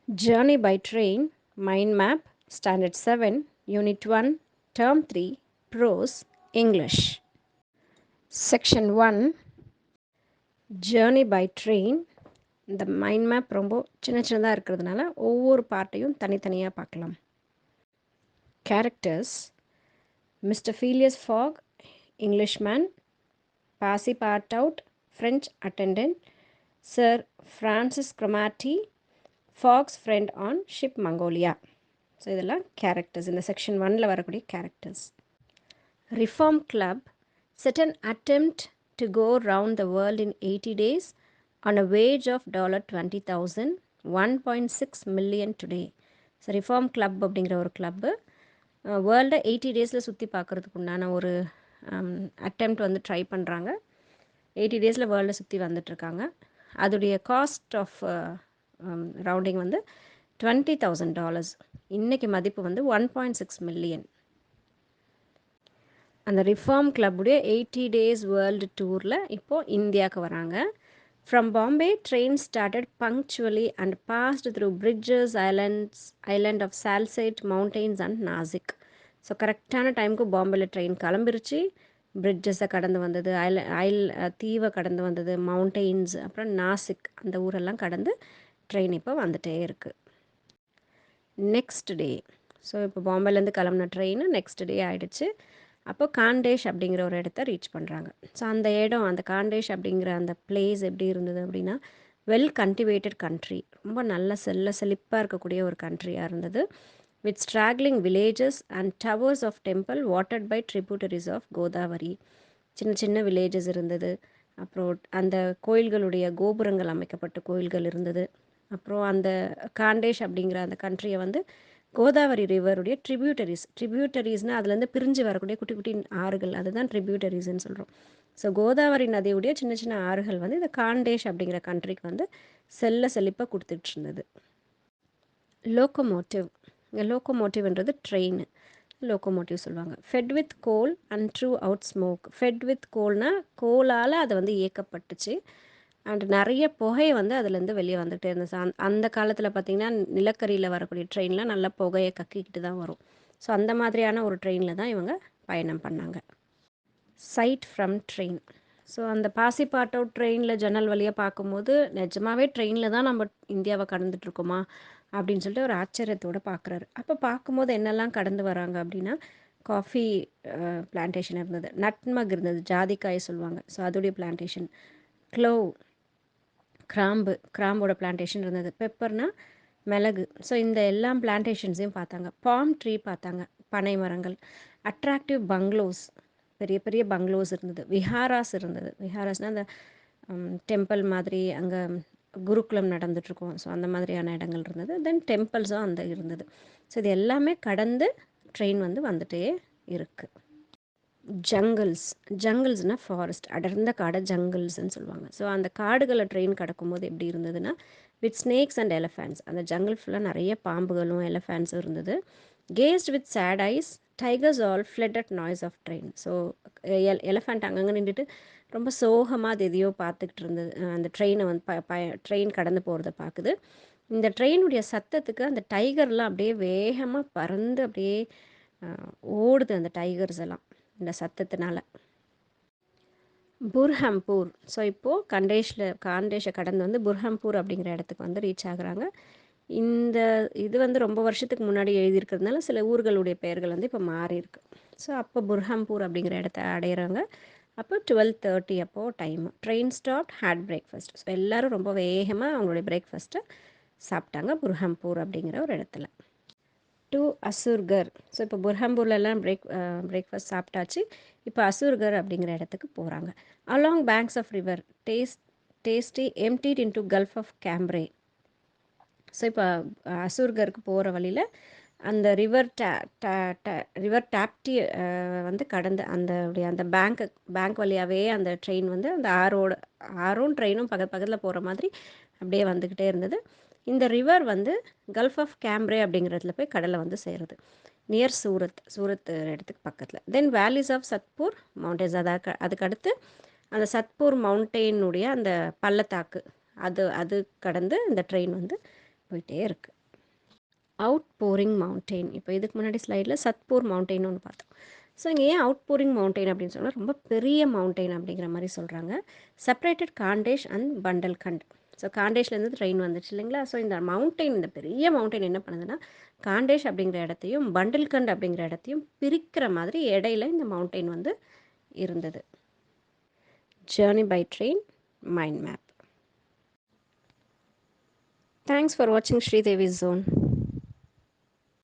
Journey by Train, Mind Map, Standard 7, Unit 1, Term 3, Prose, English. Section 1, Journey by Train. இந்த mind map ரொம்ப சின்னதாக இருக்கிறதுனால ஒவ்வொரு பார்ட்டையும் தனித்தனியாக பார்க்கலாம். Characters: mister Phileas Fogg, Englishman. Passepartout, French attendant. Sir Francis Cromarty, Fogg's friend on ship Mongolia. So இதெல்லாம் characters, இந்த செக்ஷன் 1ல் வரக்கூடிய characters. Reform club set an attempt to go round the world in 80 days on a wage of $20,000, 1.6 million today. So reform club அப்படிங்கிற ஒரு club வேர்ல்டை 80 டேஸில் சுற்றி பார்க்குறதுக்கு உண்டான ஒரு அட்டெம்ப்ட் வந்து ட்ரை பண்ணுறாங்க. 80 டேஸில் வேர்ல்டை சுற்றி வந்துட்டுருக்காங்க. அதோடைய காஸ்ட் ஆஃப் ரவுண்டிங் வந்து $20,000. இன்றைக்கி மதிப்பு வந்து 1.6 மில்லியன். அந்த ரிஃபார்ம் கிளப்புடைய 80 டேஸ் வேர்ல்டு டூரில் இப்போது இந்தியாவுக்கு வராங்க. From Bombay train started punctually and passed through bridges, island of Salsette, mountains and Nashik. So கரெக்டான டைமுக்கு பாம்பேயில் ட்ரெயின் கிளம்பிருச்சு. பிரிட்ஜஸை கடந்து வந்தது, தீவை கடந்து வந்தது, மவுண்டெயின்ஸ், அப்புறம் நாசிக், அந்த ஊரெல்லாம் கடந்து ட்ரெயின் இப்போ வந்துகிட்டே இருக்குது. நெக்ஸ்ட் டே, ஸோ இப்போ பாம்பேலேருந்து கிளம்புன ட்ரெயின் நெக்ஸ்ட் டே ஆகிடுச்சு. அப்போ காண்டேஷ் அப்படிங்கிற ஒரு இடத்த ரீச் பண்ணுறாங்க. ஸோ அந்த இடம், அந்த காண்டேஷ் அப்படிங்கிற அந்த பிளேஸ் எப்படி இருந்தது அப்படின்னா, வெல் கல்டிவேட்டட் கண்ட்ரி, ரொம்ப நல்ல செழிப்பாக இருக்கக்கூடிய ஒரு கண்ட்ரியாக இருந்தது. With straggling villages and towers of temple watered by tributaries of Godavari. சின்ன சின்ன வில்லேஜஸ் இருந்தது. அப்புறம் அந்த கோயில்களுடைய கோபுரங்கள் அமைக்கப்பட்ட கோயில்கள் இருந்தது. அப்புறம் அந்த காண்டேஷ் அப்படிங்கிற அந்த கண்ட்ரியை வந்து கோதாவரி ரிவருடைய ட்ரிபியூட்டரிஸ்னால் அதுலேருந்து பிரிஞ்சு வரக்கூடிய குட்டி குட்டி ஆறுகள், அதுதான் ட்ரிபியூட்டரிஸ்ன்னு சொல்கிறோம். ஸோ கோதாவரி நதியுடைய சின்ன சின்ன ஆறுகள் வந்து இந்த காண்டேஷ் அப்படிங்கிற கண்ட்ரிக்கு வந்து செழிப்பாக கொடுத்துட்டு இருந்தது. லோக்கோமோட்டிவ், இங்கே லோக்கோமோட்டிவ்ன்றது ட்ரெயின், லோக்கோமோட்டிவ் சொல்லுவாங்க. Fed with coal and drew out smoke. Fed with கோல்னால் கோலால் அதை வந்து இயக்கப்பட்டுச்சு. அண்ட் நிறைய புகை வந்து அதுலேருந்து வெளியே வந்துகிட்டே இருந்துச்சு. அந்த காலத்தில் பார்த்திங்கன்னா நிலக்கரியில் வரக்கூடிய ட்ரெயினில் நல்லா புகையை கக்கிக்கிட்டு தான் வரும். ஸோ அந்த மாதிரியான ஒரு ட்ரெயினில் தான் இவங்க பயணம் பண்ணாங்க. Side from train. ஸோ அந்த பாசி பார்ட் அவுட் ட்ரெயினில் ஜன்னல் வழியாக பார்க்கும்போது நிஜமாகவே ட்ரெயினில் தான் நம்ம இந்தியாவை கடந்துட்டுருக்கோமா அப்படின்னு சொல்லிட்டு ஒரு ஆச்சரியத்தோடு பார்க்குறாரு. அப்போ பார்க்கும்போது என்னெல்லாம் கடந்து வராங்க அப்படின்னா, காஃபி பிளான்டேஷன் இருந்தது, நட்மக் இருந்தது, ஜாதிக்காய் சொல்லுவாங்க, ஸோ அதோடைய பிளான்டேஷன், க்ளோவ் கிராம்போட பிளான்டேஷன் இருந்தது, பெப்பர்னால் மிளகு. ஸோ இந்த எல்லா பிளான்டேஷன்ஸையும் பார்த்தாங்க. பாம் ட்ரீ பார்த்தாங்க, பனை மரங்கள். அட்ராக்டிவ் பங்களோஸ், பெரிய பெரிய பங்களோஸ் இருந்தது. விஹாராஸ் இருந்தது. விஹாராஸ்னால் அந்த டெம்பிள் மாதிரி, அங்கே குருகுலம் நடந்துகிட்ருக்கோம், ஸோ அந்த மாதிரியான இடங்கள் இருந்தது. தென் டெம்பிள்ஸும் அந்த இருந்தது. ஸோ இது எல்லாமே கடந்து ட்ரெயின் வந்து வந்துகிட்டே இருக்குது. ஜங்கிள்ஸ்னால் ஃபாரஸ்ட், அடர்ந்த காடை ஜங்கிள்ஸ்ன்னு சொல்லுவாங்க. ஸோ அந்த காடுகளை ட்ரெயின் கடக்கும்போது எப்படி இருந்ததுன்னா, வித் ஸ்னேக்ஸ் அண்ட் எலஃபேண்ட்ஸ், அந்த ஜங்கிள் ஃபுல்லாக நிறைய பாம்புகளும் எலஃபேண்ட்ஸும் இருந்தது. Gazed with sad eyes, tigers all fled at noise of train. So elephant அங்கங்கே நின்றுட்டு ரொம்ப சோகமாக அது எதையோ பார்த்துக்கிட்டு இருந்தது. அந்த ட்ரெயினை வந்து ட்ரெயின் கடந்து போகிறத பார்க்குது. இந்த ட்ரெயினுடைய சத்தத்துக்கு அந்த டைகர்லாம் அப்படியே வேகமாக பறந்து அப்படியே ஓடுது, அந்த டைகர்ஸ் எல்லாம் இந்த சத்தத்தினால. புர்ஹம்பூர். ஸோ இப்போது காண்டேஷை கடந்து வந்து புர்ஹம்பூர் அப்படிங்கிற இடத்துக்கு வந்து ரீச் ஆகுறாங்க. இந்த இது வந்து ரொம்ப வருஷத்துக்கு முன்னாடி எழுதியிருக்கிறதுனால சில ஊர்களுடைய பெயர்கள் வந்து இப்போ மாறி இருக்கு. ஸோ அப்போ புர்ஹம்பூர் அப்படிங்கிற இடத்த அடையிறாங்க. அப்போ 12:30 அப்போது time. Train stop, had breakfast. So எல்லோரும் ரொம்ப வேகமாக அவங்களுடைய பிரேக்ஃபாஸ்ட்டை சாப்பிட்டாங்க புர்ஹம்பூர் அப்படிங்கிற ஒரு இடத்துல. டு அசூர்கர். ஸோ இப்போ புர்ஹம்பூர்லலாம் பிரேக்ஃபாஸ்ட் சாப்பிட்டாச்சு. இப்போ அசூர்கர் அப்படிங்கிற இடத்துக்கு போகிறாங்க. Along banks of river Tapti emptied into gulf of Cambray. So இப்போ அசூர்கருக்கு போகிற வழியில் அந்த ரிவர் டாப்டி வந்து கடந்து அந்த பேங்க் வழியாகவே அந்த ட்ரெயின் வந்து அந்த ஆறும் ட்ரெயினும் பக்கத்தில் போகிற மாதிரி அப்படியே வந்துக்கிட்டே இருந்தது. இந்த ரிவர் வந்து கல்ஃப் ஆஃப் கேம்ப்ரே அப்படிங்கிறதுல போய் கடலை வந்து சேருது, நியர் சூரத் இடத்துக்கு பக்கத்தில். தென் வேலிஸ் ஆஃப் சத்பூர் மவுண்டன்ஸ், அதுக்கு அடுத்து அந்த சத்பூர் மவுண்டெயினுடைய அந்த பள்ளத்தாக்கு, அது கடந்து இந்த ட்ரெயின் வந்து போயிட்டே இருக்குது. Out boring mountain. இப்போ இதுக்கு முன்னாடி ஸ்லைடில் சத்பூர் மவுண்டெயின் ஒன்று பார்த்தோம். ஸோ இங்கே ஏன் அவுட் போரிங் மவுண்டெயின் அப்படின்னு சொன்னால் ரொம்ப பெரிய மவுண்டெயின் அப்படிங்கிற மாதிரி சொல்கிறாங்க. Separated Khandesh and Bundelkhand. So காண்டேஷ்லேருந்து ட்ரெயின் வந்துச்சு இல்லைங்களா? ஸோ இந்த மவுண்டெயின், இந்த பெரிய மவுண்டெயின் என்ன பண்ணுதுன்னா காண்டேஷ் அப்படிங்கிற இடத்தையும் பண்டல்கண்ட் அப்படிங்கிற இடத்தையும் பிரிக்கிற மாதிரி இடையில இந்த மவுண்டெயின் வந்து இருந்தது. Journey by train mind map. Thanks for வாட்சிங் ஸ்ரீதேவி ஜோன்.